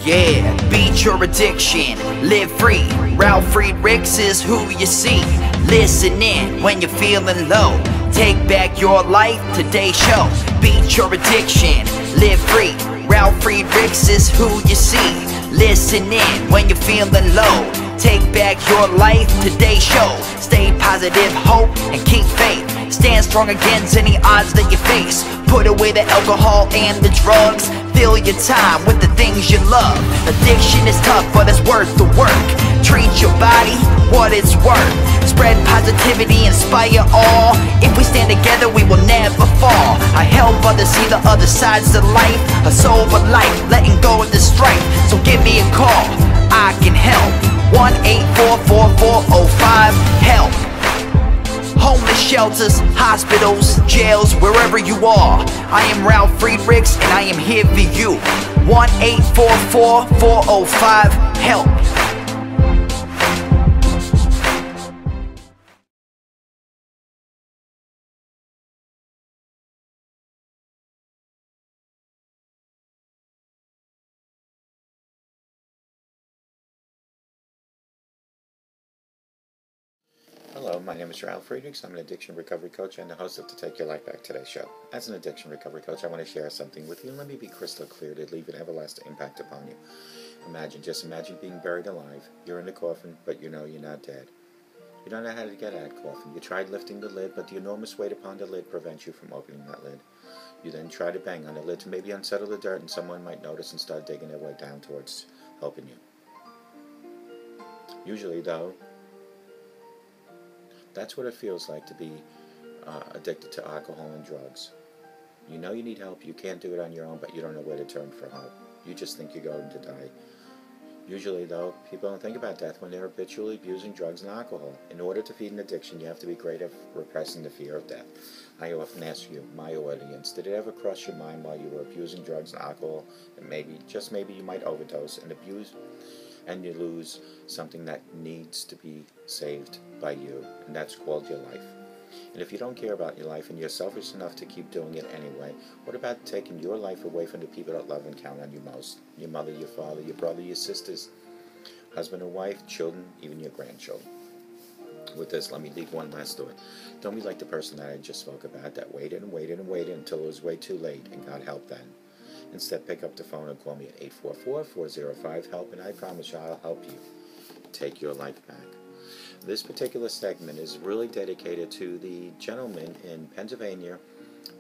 Yeah, beat your addiction, live free. Ralf Friedrichs is who you see. Listen in when you're feeling low. Take back your life, today's show. Beat your addiction, live free. Ralf Friedrichs is who you see. Listen in when you're feeling low. Take back your life, today's show. Stay positive, hope, and keep faith. Stand strong against any odds that you face. Put away the alcohol and the drugs. Fill your time with the things you love. Addiction is tough, but it's worth the work. Treat your body what it's worth. Spread positivity, inspire all. If we stand together, we will never fall. I help others see the other sides of life. A sober life, letting go of the strife. So give me a call, I can help. 1-844-4405-HELP. Homeless shelters, hospitals, jails, wherever you are. I am Ralf Friedrichs and I am here for you. 1-844-405-HELP. Hello, my name is Ralf Friedrichs. I'm an addiction recovery coach and the host of To Take Your Life Back Today show. As an addiction recovery coach, I want to share something with you. Let me be crystal clear to leave an everlasting impact upon you. Just imagine being buried alive. You're in the coffin, but you know you're not dead. You don't know how to get out of the coffin. You tried lifting the lid, but the enormous weight upon the lid prevents you from opening that lid. You then try to bang on the lid to maybe unsettle the dirt, and someone might notice and start digging their way down towards helping you. Usually, though, that's what it feels like to be addicted to alcohol and drugs. You know you need help, you can't do it on your own, but you don't know where to turn for help. You just think you're going to die. Usually, though, people don't think about death when they're habitually abusing drugs and alcohol. In order to defeat an addiction, you have to be great at repressing the fear of death. I often ask you, my audience, did it ever cross your mind while you were abusing drugs and alcohol that maybe, just maybe, you might overdose and abuse and you lose something that needs to be saved by you, and that's called your life. And if you don't care about your life and you're selfish enough to keep doing it anyway, what about taking your life away from the people that love and count on you most? Your mother, your father, your brother, your sisters, husband or wife, children, even your grandchildren. With this, let me leave one last thought. Don't be like the person that I just spoke about that waited and waited and waited until it was way too late and got help then. Instead, pick up the phone and call me at 844-405-HELP, and I promise you I'll help you take your life back. This particular segment is really dedicated to the gentleman in Pennsylvania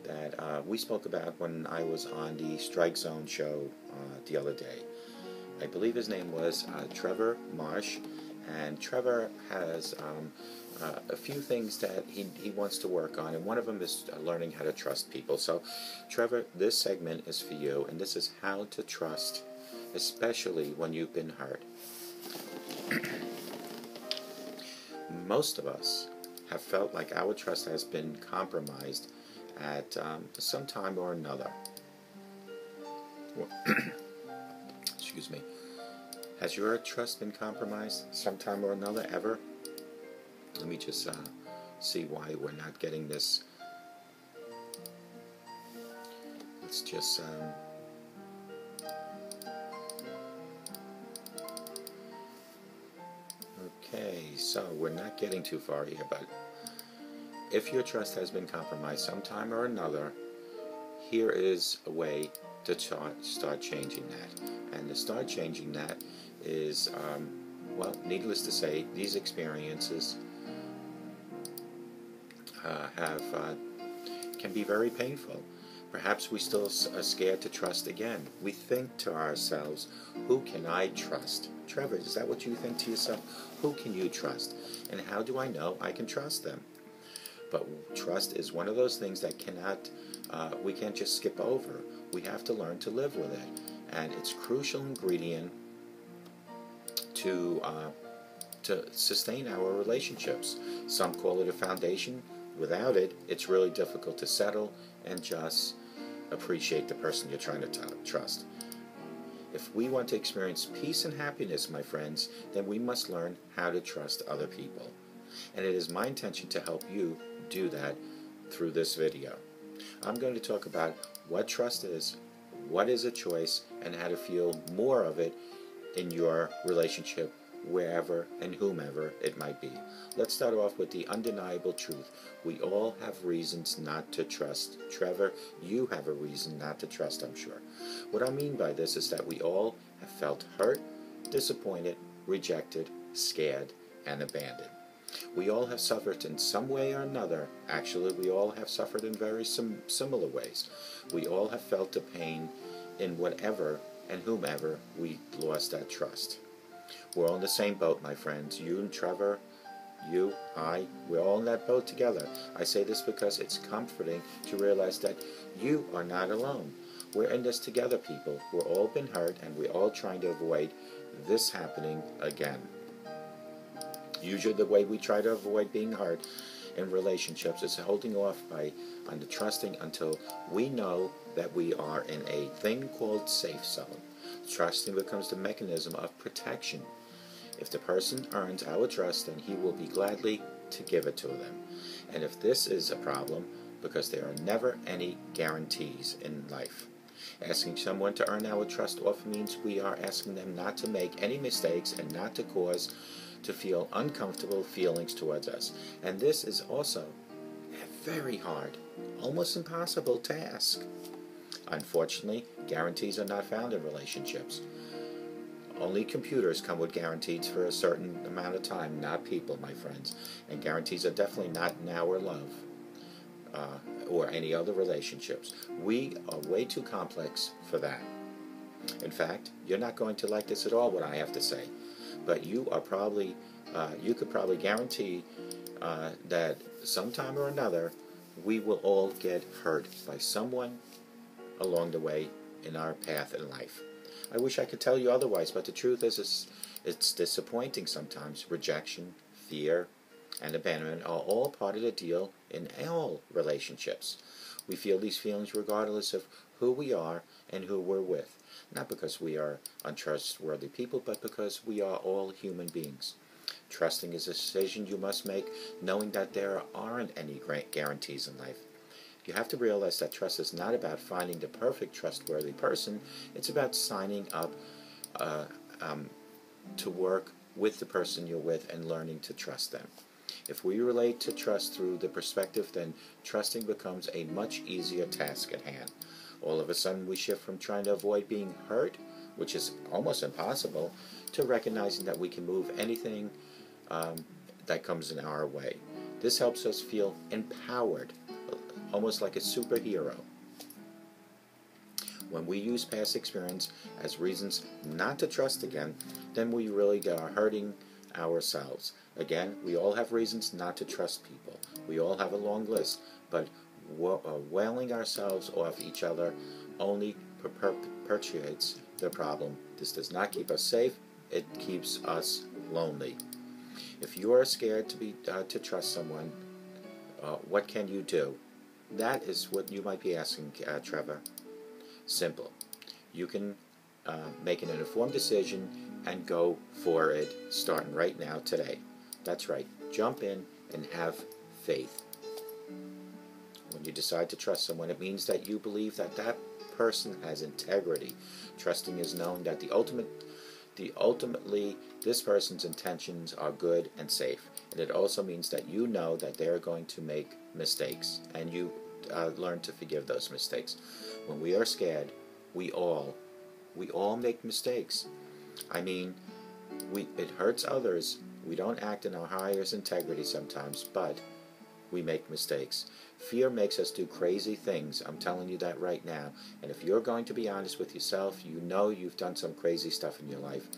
that we spoke about when I was on the Strike Zone show the other day. I believe his name was Trevor Marsh, and Trevor has a few things that he wants to work on, and one of them is learning how to trust people. So, Trevor, this segment is for you, and this is how to trust, especially when you've been hurt. Most of us have felt like our trust has been compromised at some time or another. Excuse me. Has your trust been compromised sometime or another, ever? Let me just see why we're not getting this. Let's just okay, so we're not getting too far here, but if your trust has been compromised sometime or another, here is a way to start changing that. And to start changing that is, well, needless to say, these experiences can be very painful. Perhaps we still are scared to trust again. We think to ourselves, who can I trust? Trevor, is that what you think to yourself? Who can you trust? And how do I know I can trust them? But trust is one of those things that we can't just skip over. We have to learn to live with it. And it's a crucial ingredient to sustain our relationships. Some call it a foundation. Without it, it's really difficult to settle and just appreciate the person you're trying to trust. If we want to experience peace and happiness, my friends, then we must learn how to trust other people. And it is my intention to help you do that through this video. I'm going to talk about what trust is, what is a choice and how to feel more of it in your relationship, wherever and whomever it might be. Let's start off with the undeniable truth. We all have reasons not to trust. Trevor, you have a reason not to trust, I'm sure. What I mean by this is that we all have felt hurt, disappointed, rejected, scared, and abandoned. We all have suffered in some way or another. Actually, we all have suffered in very similar ways. We all have felt the pain in whatever and whomever we lost that trust. We're all in the same boat, my friends. You and Trevor, you, I, we're all in that boat together. I say this because it's comforting to realize that you are not alone. We're in this together, people. We're all been hurt, and we're all trying to avoid this happening again. Usually the way we try to avoid being hurt in relationships is holding off on the trusting until we know that we are in a thing called safe zone. Trusting becomes the mechanism of protection. If the person earns our trust, then he will be gladly to give it to them. And if this is a problem, because there are never any guarantees in life. Asking someone to earn our trust often means we are asking them not to make any mistakes and not to cause to feel uncomfortable feelings towards us. And this is also a very hard, almost impossible task. Unfortunately, guarantees are not found in relationships. Only computers come with guarantees for a certain amount of time, not people, my friends. And guarantees are definitely not in our love or any other relationships. We are way too complex for that. In fact, you're not going to like this at all, what I have to say. But you are probably, you could probably guarantee that sometime or another, we will all get hurt by someone along the way in our path in life. I wish I could tell you otherwise, but the truth is it's disappointing sometimes. Rejection, fear, and abandonment are all part of the deal in all relationships. We feel these feelings regardless of who we are and who we're with. Not because we are untrustworthy people, but because we are all human beings. Trusting is a decision you must make, knowing that there aren't any guarantees in life. You have to realize that trust is not about finding the perfect trustworthy person. It's about signing up to work with the person you're with and learning to trust them. If we relate to trust through the perspective, then trusting becomes a much easier task at hand. All of a sudden we shift from trying to avoid being hurt, which is almost impossible, to recognizing that we can move anything that comes in our way. This helps us feel empowered, almost like a superhero. When we use past experience as reasons not to trust again, then we really are hurting ourselves. Again, we all have reasons not to trust people. We all have a long list, but wailing ourselves off each other only perpetuates the problem. This does not keep us safe, it keeps us lonely. If you are scared to trust someone, what can you do? That is what you might be asking, Trevor. Simple. You can make an informed decision and go for it starting right now, today. That's right. Jump in and have faith. When you decide to trust someone, it means that you believe that that person has integrity. Trusting is knowing that ultimately this person's intentions are good and safe. And it also means that you know that they're going to make mistakes, and you learn to forgive those mistakes. When we are scared, we all make mistakes. I mean, it hurts others. We don't act in our highest integrity sometimes, but we make mistakes. Fear makes us do crazy things. I'm telling you that right now. And if you're going to be honest with yourself, you know you've done some crazy stuff in your life.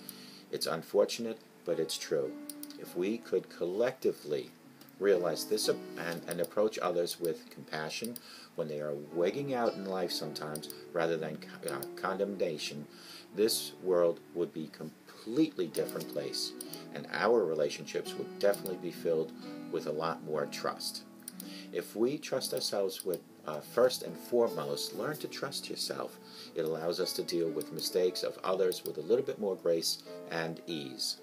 It's unfortunate, but it's true. If we could collectively realize this and approach others with compassion when they are wigging out in life sometimes, rather than condemnation, this world would be a completely different place, and our relationships would definitely be filled with a lot more trust. If we trust ourselves with first and foremost, learn to trust yourself. It allows us to deal with mistakes of others with a little bit more grace and ease.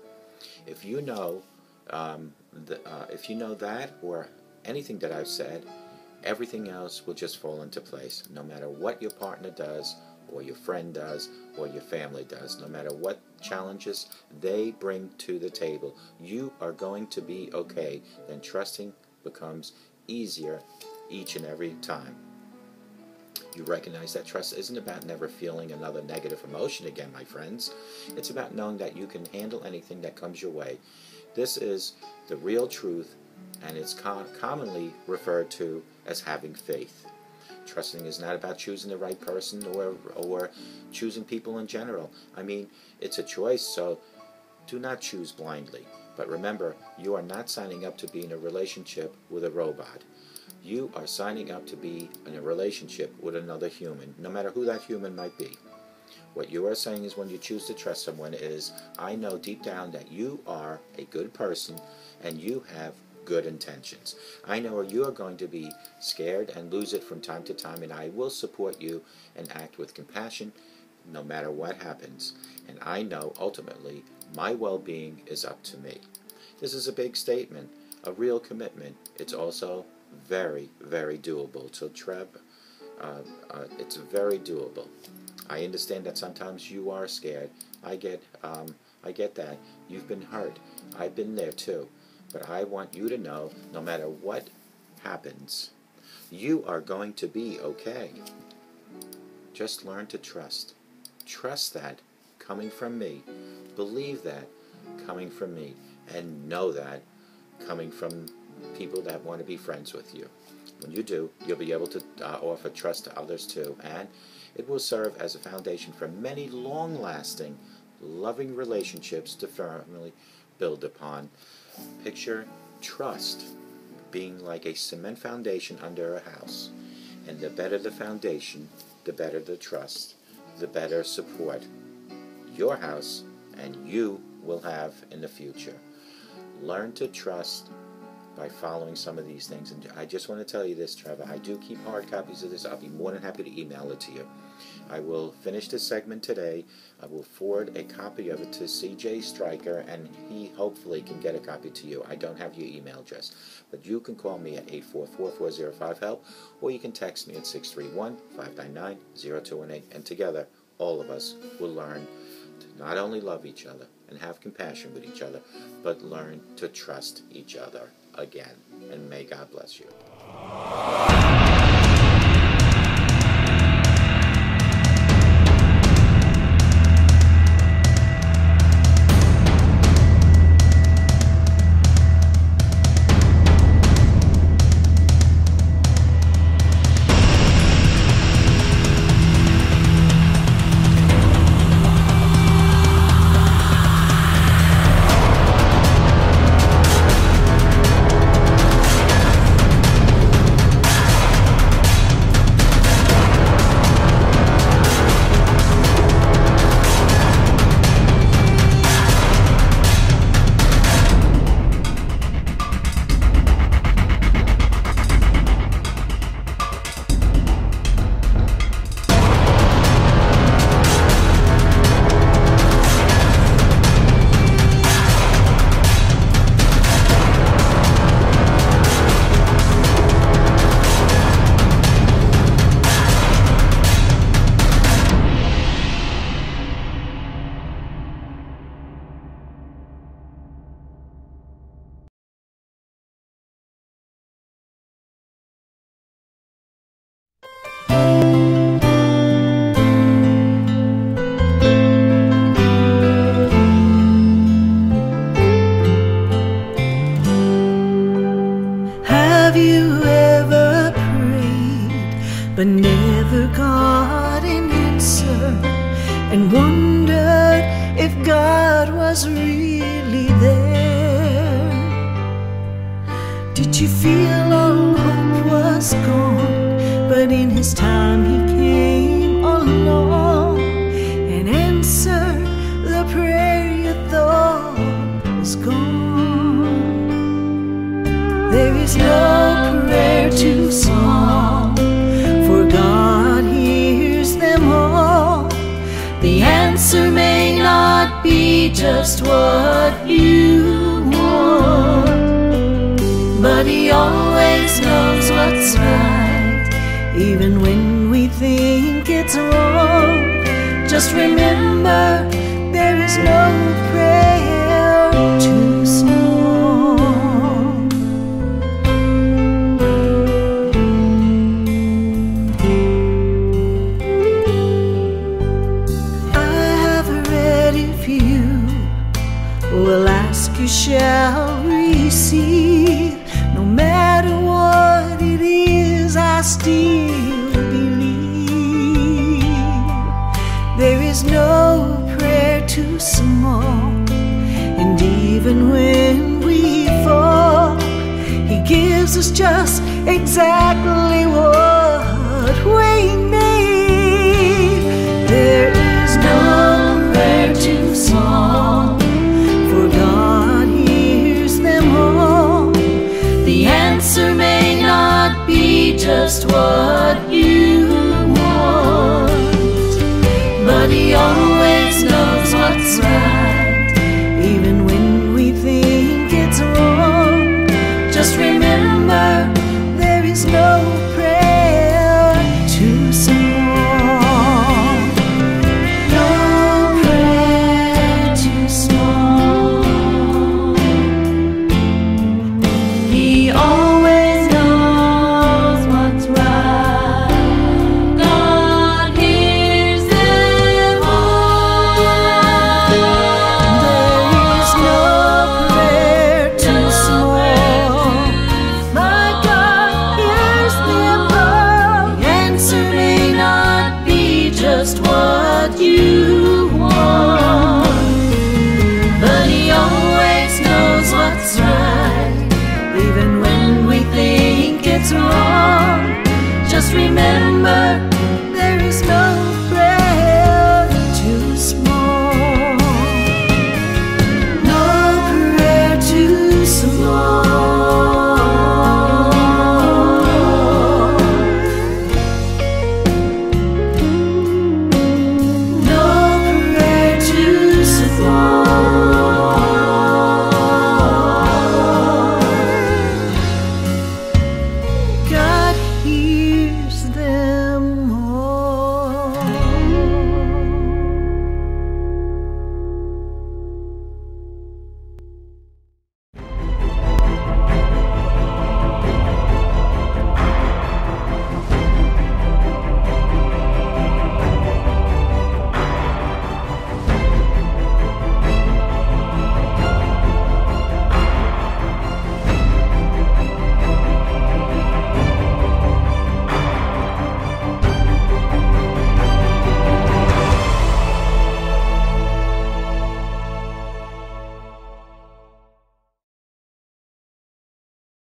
If you know that, or anything that I've said, everything else will just fall into place. No matter what your partner does or your friend does, or your family does. No matter what challenges they bring to the table, you are going to be okay. Then trusting becomes easier each and every time. You recognize that trust isn't about never feeling another negative emotion again, my friends. It's about knowing that you can handle anything that comes your way. This is the real truth, and it's commonly referred to as having faith. Trusting is not about choosing the right person or choosing people in general. I mean, it's a choice, so do not choose blindly. But remember, you are not signing up to be in a relationship with a robot. You are signing up to be in a relationship with another human, no matter who that human might be. What you are saying is, when you choose to trust someone, is, I know deep down that you are a good person and you have good intentions. I know you are going to be scared and lose it from time to time, and I will support you and act with compassion no matter what happens. And I know ultimately my well-being is up to me. This is a big statement, a real commitment. It's also very, very doable. So Trev, it's very doable. I understand that sometimes you are scared. I get that. You've been hurt. I've been there too. But I want you to know, no matter what happens, you are going to be okay. Just learn to trust. Trust that coming from me. Believe that coming from me. And know that coming from people that want to be friends with you. When you do, you'll be able to offer trust to others too, and it will serve as a foundation for many long-lasting, loving relationships to firmly build upon. Picture trust being like a cement foundation under a house, and the better the foundation, the better the trust, the better support your house and you will have in the future. Learn to trust by following some of these things. And I just want to tell you this, Trevor, I do keep hard copies of this. I'll be more than happy to email it to you. I will finish this segment today. I will forward a copy of it to CJ Stryker, and he hopefully can get a copy to you. I don't have your email address, but you can call me at 844-405-HELP, or you can text me at 631-599-0218, and together, all of us will learn to not only love each other and have compassion with each other, but learn to trust each other again. And may God bless you. but never got an answer, and wondered if God was really there. Did you feel all hope was gone, but in His time He came along and answered the prayer you thought was gone? There is no prayer too small, for God hears them all. The answer may not be just what you want, but He always knows what's right, even when we think it's wrong. Just remember, there is no prayer too small. I have read if you will ask, you shall receive. No matter what it is, I still believe. There is no prayer too small, and even when we fall, He gives us just exactly what we need. There is no prayer too small, for God hears them all. The answer may not be just what